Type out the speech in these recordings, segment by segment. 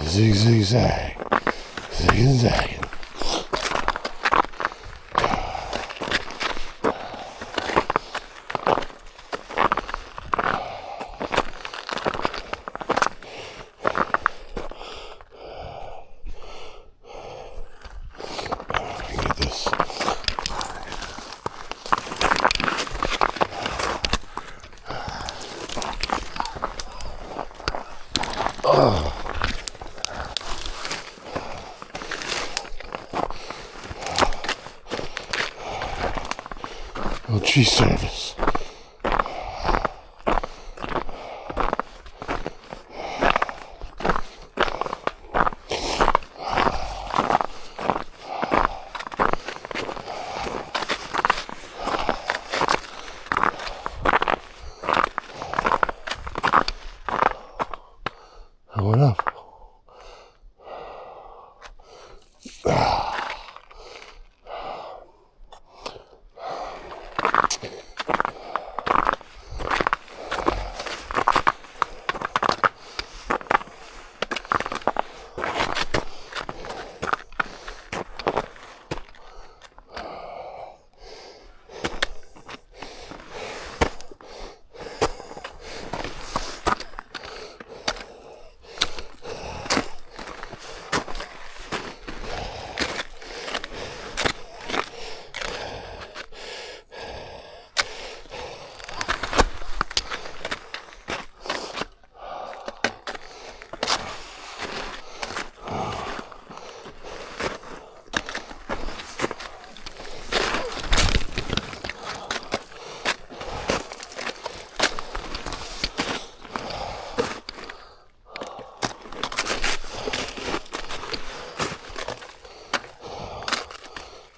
Zig, zig, zag. Zig and zagging. Get this. Oh, tree service. I went up.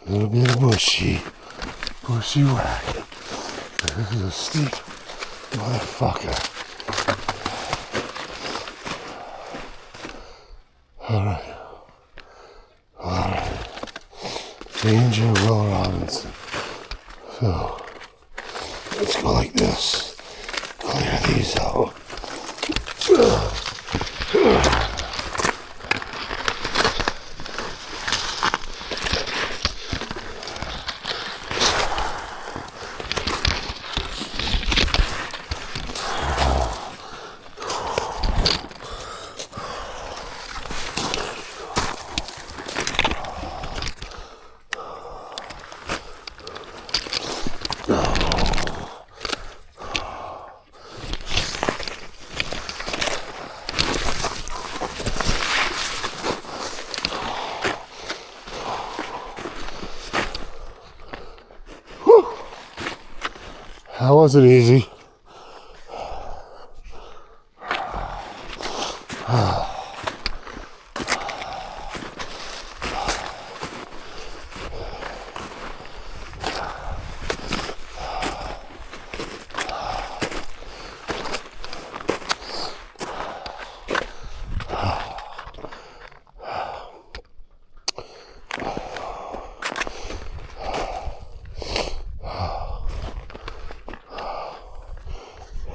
A little bit of bushy whack. This is a steep motherfucker. Alright. Danger Will Robinson. So, let's go like this. Clear these out. That wasn't easy.